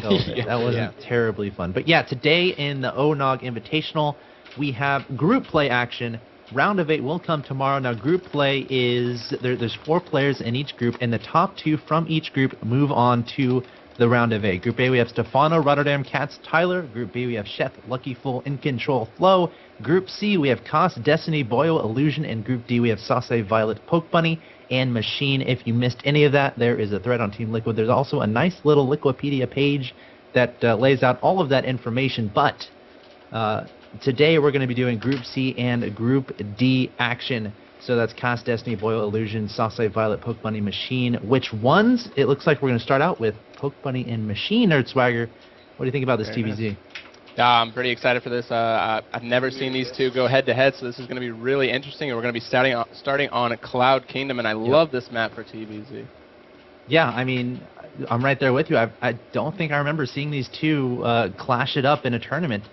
So that wasn't terribly fun. But yeah, today in the ONOG Invitational, we have group play action. Round of 8 will come tomorrow. Now, group play is there's 4 players in each group, and the top 2 from each group move on to the round of 8. Group A, we have Stefano, Rotterdam, Katz, Tyler. Group B, we have Chef, Lucky Fool, In Control, Flo. Group C, we have Koss, Destiny, Boyo, Illusion. And Group D, we have Sase, Violet, Pokebunny, and Machine. If you missed any of that, there is a thread on Team Liquid. There's also a nice little Liquipedia page that lays out all of that information. But today we're going to be doing Group C and Group D action. So that's Koss, Destiny, Boyo, Illusion, Sase, Violet, Pokebunny, Machine. Which ones? It looks like we're going to start out with Pokebunny and Machine, NerdSwagger. What do you think about this, TVZ? I'm pretty excited for this. I've never seen these two go head-to-head, so this is going to be really interesting. And we're going to be starting on Cloud Kingdom, and I love this map for TVZ. Yeah, I mean, I'm right there with you. I don't think I remember seeing these two clash it up in a tournament.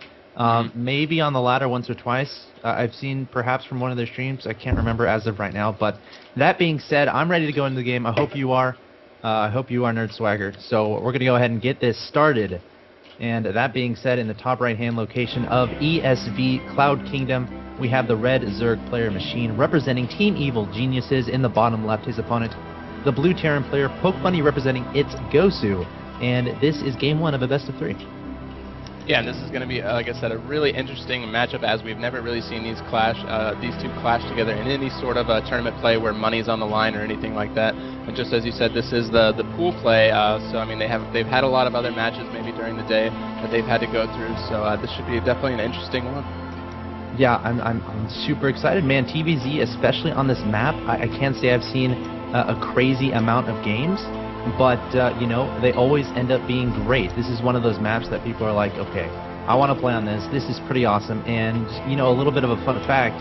Maybe on the ladder once or twice. I've seen perhaps from one of their streams. I can't remember as of right now. But that being said, I'm ready to go into the game. I hope you are. I hope you are, NerdSwagger. So we're going to go ahead and get this started. And that being said, in the top right-hand location of ESV Cloud Kingdom, we have the red Zerg player Machine representing Team Evil Geniuses. In the bottom left, his opponent, the blue Terran player Pokebunny representing itsGosu. And this is game 1 of a best-of-3. Yeah, and this is going to be, like I said, a really interesting matchup, as we've never really seen these two clash together in any sort of tournament play where money's on the line or anything like that. And just as you said, this is the pool play, so I mean they've had a lot of other matches maybe during the day that they've had to go through. So this should be definitely an interesting one. Yeah, I'm super excited, man. TVZ, especially on this map, I can't say I've seen a crazy amount of games. But, you know, they always end up being great. This is one of those maps that people are like, okay, I want to play on this. This is pretty awesome. And, you know, a little bit of a fun fact,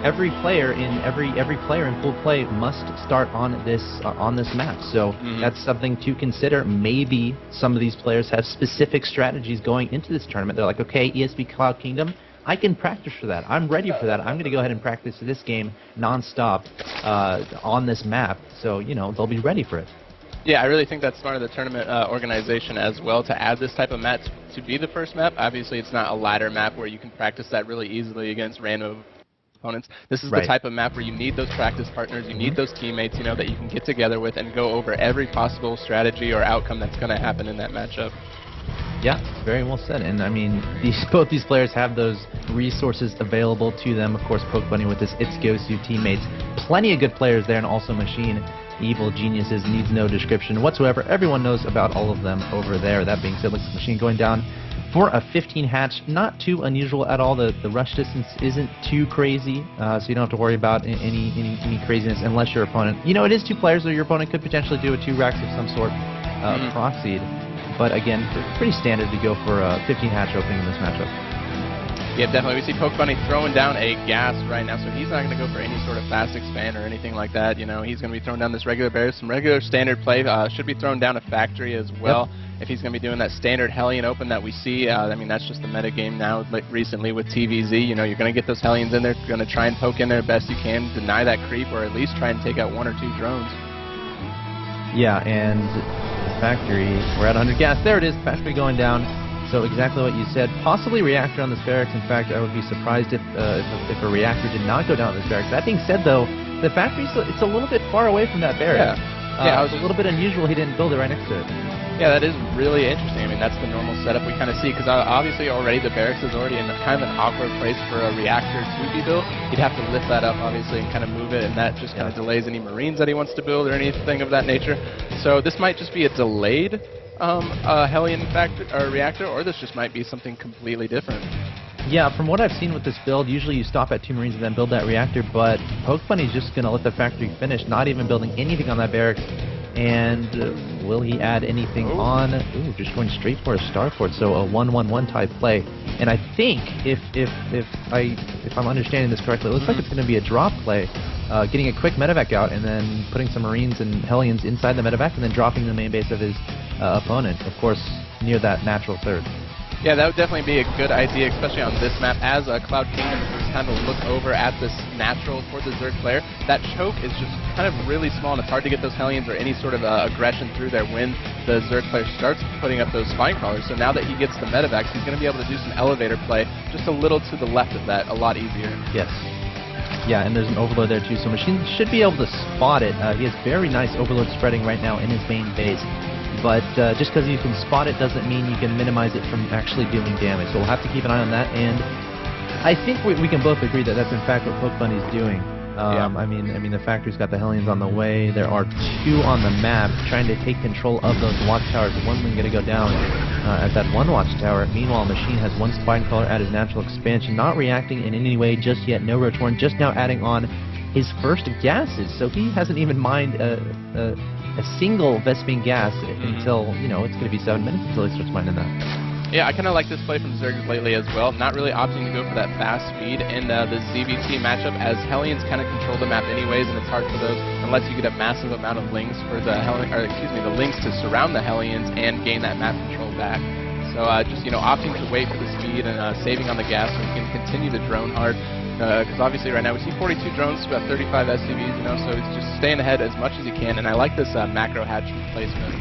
every player in pool play must start on this map. So that's something to consider. Maybe some of these players have specific strategies going into this tournament. They're like, okay, ESV Cloud Kingdom, I can practice for that. I'm ready for that. I'm going to go ahead and practice this game nonstop on this map. So, you know, they'll be ready for it. Yeah, I really think that's smart of the tournament organization as well to add this type of map to be the first map. Obviously, it's not a ladder map where you can practice that really easily against random opponents. This is the type of map where you need those practice partners, you need those teammates, you know, that you can get together with and go over every possible strategy or outcome that's going to happen in that matchup. Yeah, very well said. And I mean, both these players have those resources available to them. Of course, Pokebunny with his itsGosu teammates. Plenty of good players there, and also Machine. Evil Geniuses needs no description whatsoever. Everyone knows about all of them over there. That being said, looks like Machine going down for a 15 hatch. Not too unusual at all. The rush distance isn't too crazy, so you don't have to worry about any craziness unless your opponent... You know, it is 2 players, so your opponent could potentially do a 2 racks of some sort proxied. But again, pretty standard to go for a 15 hatch opening in this matchup. Yeah, definitely. We see Pokebunny throwing down a gas right now, so he's not going to go for any sort of fast expand or anything like that. You know, he's going to be throwing down this regular barrier, some regular standard play. Should be throwing down a factory as well. If he's going to be doing that standard Hellion Open that we see. I mean, that's just the meta game now. Like recently with TVZ, you know, you're going to get those Hellions in there, going to try and poke in there best you can, deny that creep, or at least try and take out 1 or 2 drones. Yeah, and the factory, we're at 100 gas. There it is, factory going down. So exactly what you said. Possibly reactor on this barracks. In fact, I would be surprised if a reactor did not go down this barracks. That being said, though, the factory it's a little bit far away from that barracks. Yeah, it was a little bit unusual he didn't build it right next to it. Yeah, that is really interesting. I mean, that's the normal setup we kind of see, because obviously already the barracks is already in kind of an awkward place for a reactor to be built. He'd have to lift that up, obviously, and kind of move it, and that just kind of delays any Marines that he wants to build or anything of that nature. So this might just be a delayed Hellion reactor, or this just might be something completely different. Yeah, from what I've seen with this build, usually you stop at 2 Marines and then build that reactor, but Pokebunny's just going to let the factory finish, not even building anything on that barracks. And will he add anything on? Ooh, just going straight for a Starport, so a 1-1-1 type play. And I think, if I'm understanding this correctly, it looks like it's going to be a drop play, getting a quick medevac out and then putting some Marines and Hellions inside the medevac and then dropping the main base of his opponent, of course, near that natural third. Yeah, that would definitely be a good idea, especially on this map. As Cloud Kingdom is kind of look over at this natural for the Zerg player, that choke is just kind of really small, and it's hard to get those Hellions or any sort of aggression through there when the Zerg player starts putting up those Spine Crawlers. So now that he gets the Medivacs, he's going to be able to do some elevator play just a little to the left of that, a lot easier. Yes. Yeah, and there's an Overload there too, so Machine should be able to spot it. He has very nice Overload spreading right now in his main base. But just because you can spot it doesn't mean you can minimize it from actually dealing damage. So we'll have to keep an eye on that. And I think we can both agree that that's in fact what Pokebunny's doing. Yeah. I mean, the factory's got the Hellions on the way. There are 2 on the map trying to take control of those watchtowers. One going to go down at that 1 watchtower. Meanwhile, Machine has 1 Spine Crawler at his natural expansion, not reacting in any way just yet. No Rotorn, just now adding on his first gases. So he hasn't even mined a single Vespene gas until, you know, it's going to be 7 minutes until he starts mining that. Yeah, I kind of like this play from Zerg lately as well. Not really opting to go for that fast speed in the ZVT matchup, as Hellions kind of control the map anyways, and it's hard for those unless you get a massive amount of links for the the links to surround the Hellions and gain that map control back. So just, you know, opting to wait for the speed and saving on the gas so we can continue to drone hard. Because obviously right now we see 42 drones, about 35 SCVs, you know, so it's just staying ahead as much as you can, and I like this macro hatch replacement.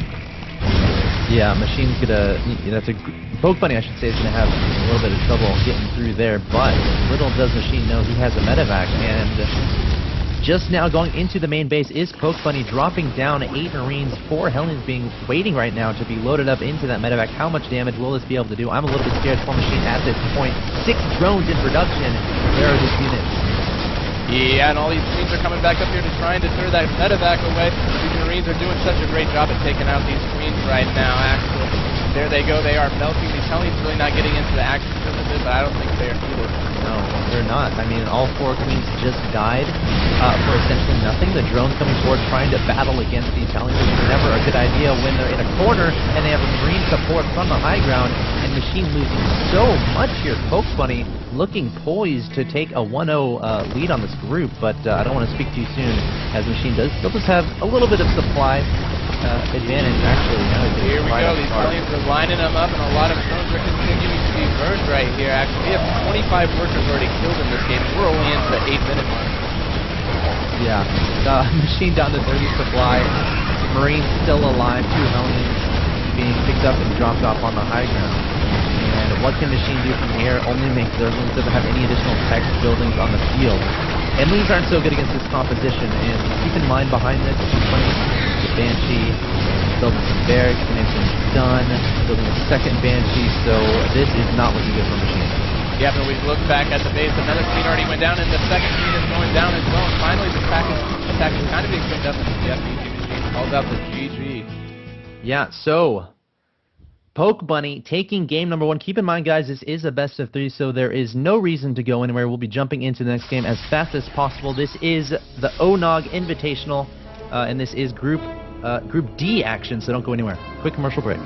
Yeah, Machine's gonna, Pokebunny, I should say, is gonna have a little bit of trouble getting through there, but little does Machine know he has a Medivac, and just now going into the main base is Pokebunny, dropping down 8 Marines, 4 Hellions waiting right now to be loaded up into that Medivac. How much damage will this be able to do? I'm a little bit scared for Machine at this point. 6 drones in production. Where are these units? Yeah, and all these Marines are coming back up here to try and deter that Medivac away. These Marines are doing such a great job at taking out these Queens right now, actually. There they go, they are melting. These Hellions really not getting into the action just a bit, but I don't think they are either. No, they're not. I mean, all 4 Queens just died for essentially nothing. The drones coming forward trying to battle against these Hellions is never a good idea when they're in a corner and they have a Marine support from the high ground, and Machine losing so much here. Pokebunny looking poised to take a 1-0 lead on this group, but I don't want to speak too soon, as Machine does still just have a little bit of supply advantage, actually. Here we go, these Hellions are lining them up, and a lot of drones are continuing to be burned right here. Actually, we have 25 workers already killed in this game. We're only into the 8-minute mark. Yeah, Machine down to 30 supply, Marines still alive, 2 Hellions being picked up and dropped off on the high ground. And what can Machine do from here? Only make Zerglings doesn't have any additional tech buildings on the field. And these aren't so good against this composition, and keep in mind behind this, the Banshee, building some barracks, connections done, building a second Banshee, so this is not looking good for Machine. Yeah, but we look back at the base, another Queen already went down, and the second Queen is going down as well, and finally the attack is kind of being picked up, and the EGMachine calls out the GG. Yeah, so Pokebunny taking game number 1. Keep in mind, guys, this is a best of 3, so there is no reason to go anywhere. We'll be jumping into the next game as fast as possible. This is the ONOG Invitational, and this is Group D action, so don't go anywhere. Quick commercial break.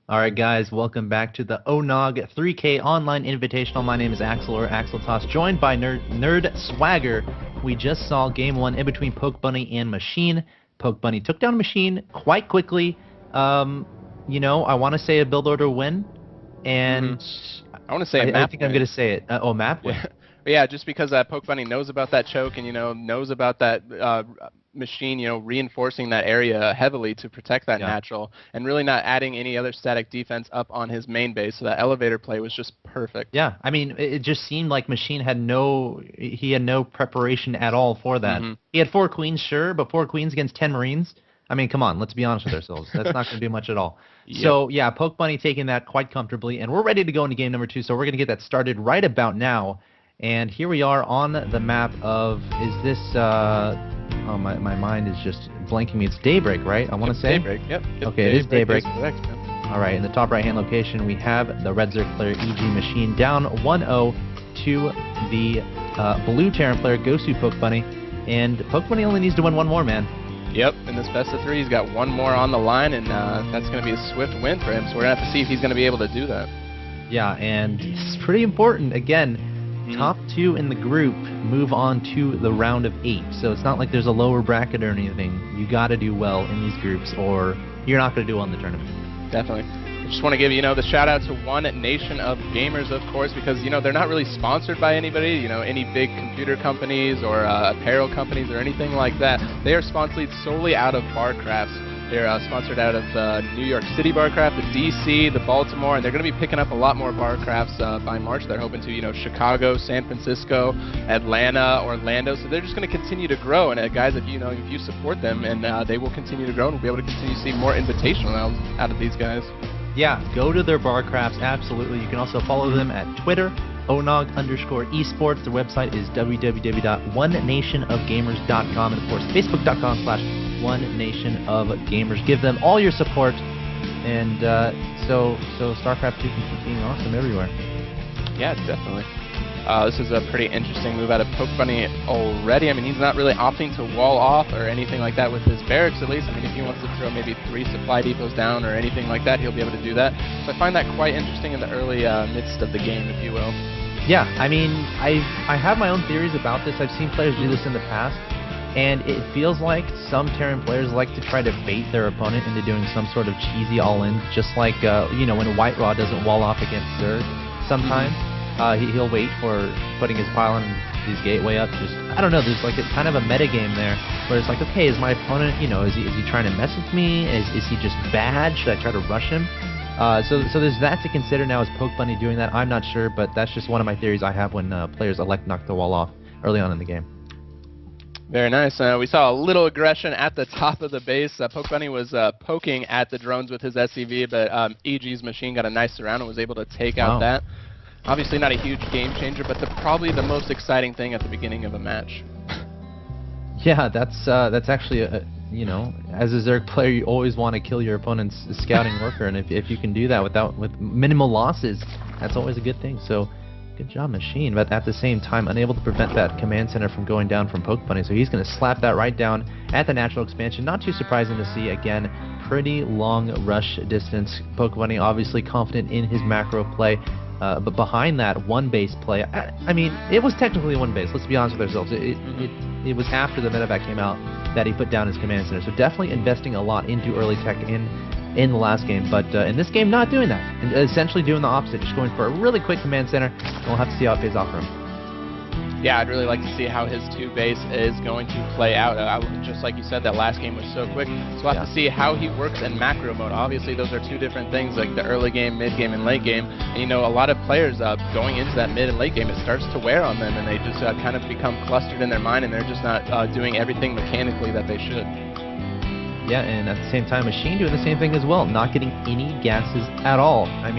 All right, guys, welcome back to the ONOG 3K Online Invitational. My name is Axel, or Axel Toss, joined by Nerd Swagger. We just saw Game 1 in between Pokebunny and Machine. Pokebunny took down Machine quite quickly. You know, I want to say a build order win, and I want to say a map I think win. I'm going to say it. Map win. Yeah, just because Pokebunny knows about that choke and, knows about that Machine, reinforcing that area heavily to protect that natural, and really not adding any other static defense up on his main base. So that elevator play was just perfect. Yeah, I mean, it just seemed like Machine had no preparation at all for that. He had 4 queens, sure, but 4 queens against 10 Marines. I mean, come on, let's be honest with ourselves. That's not going to do much at all. Yep. So, yeah, Pokebunny taking that quite comfortably, and we're ready to go into game number 2, so we're going to get that started right about now. And here we are on the map of, is this, oh, my mind is just blanking me. It's Daybreak, right? I want to say? Daybreak, yep. Okay, it is Daybreak. All right, in the top right-hand location, we have the Red Zerg player, EGMachine, down 1-0 to the blue Terran player, GosuPokebunny. And Pokebunny only needs to win 1 more, man. Yep, in this best of 3, he's got 1 more on the line, and that's going to be a swift win for him. So we're going to have to see if he's going to be able to do that. Yeah, and it's pretty important. Again, top 2 in the group move on to the round of 8. So it's not like there's a lower bracket or anything. You got to do well in these groups, or you're not going to do well in the tournament. Definitely. I just want to give, the shout out to One Nation of Gamers, of course, because, they're not really sponsored by anybody, any big computer companies or apparel companies or anything like that. They are sponsored solely out of Barcrafts. They're sponsored out of the New York City Barcraft, the DC, the Baltimore, and they're going to be picking up a lot more Barcrafts by March. They're hoping to, Chicago, San Francisco, Atlanta, Orlando. So they're just going to continue to grow. And guys, if you support them, and they will continue to grow, and we'll be able to continue to see more invitational out of these guys. Yeah, go to their Barcrafts, absolutely. You can also follow them at Twitter, ONOG_esports. Their website is www.onenationofgamers.com, and of course, facebook.com/onenationofgamers. Give them all your support, and so StarCraft 2 can continue awesome everywhere. Yeah, definitely. This is a pretty interesting move out of Pokebunny already. I mean, he's not really opting to wall off or anything like that with his barracks, at least. I mean, if he wants to throw maybe 3 supply depots down or anything like that, he'll be able to do that. So I find that quite interesting in the early midst of the game, if you will. Yeah, I mean, I have my own theories about this. I've seen players do this in the past, and it feels like some Terran players like to try to bait their opponent into doing some sort of cheesy all-in, just like, when White Raw doesn't wall off against Zerg sometimes. He'll wait for putting his pylon and his gateway up. Just, I don't know, there's like a kind of a metagame there, where it's like, okay, is my opponent, is he trying to mess with me? Is he just bad? Should I try to rush him? So there's that to consider now. Is Pokebunny doing that? I'm not sure, but that's just one of my theories I have when players elect to knock the wall off early on in the game. Very nice. We saw a little aggression at the top of the base. Pokebunny was poking at the drones with his SCV, but EGMachine got a nice surround and was able to take out that. Obviously not a huge game changer, but probably the most exciting thing at the beginning of a match. Yeah, that's actually as a Zerg player, you always want to kill your opponent's scouting worker, and if you can do that with minimal losses, that's always a good thing. So, good job, Machine. But at the same time, unable to prevent that command center from going down from Pokebunny, so he's going to slap that right down at the natural expansion. Not too surprising to see. Again, pretty long rush distance. Pokebunny obviously confident in his macro play. But behind that one base play, I mean, it was technically one base. Let's be honest with ourselves. It was after the medevac came out that he put down his command center. So definitely investing a lot into early tech in the last game. But in this game, not doing that. And essentially doing the opposite, just going for a really quick command center. And we'll have to see how it pays off for him. Yeah, I'd really like to see how his 2 base is going to play out. Just like you said, that last game was so quick. So we'll have to see how he works in macro mode. Obviously, those are 2 different things, like the early game, mid game, and late game. And a lot of players going into that mid and late game, it starts to wear on them, and they just kind of become clustered in their mind, and they're just not doing everything mechanically that they should. Yeah, and at the same time, Machine doing the same thing as well, not getting any gases at all. I mean,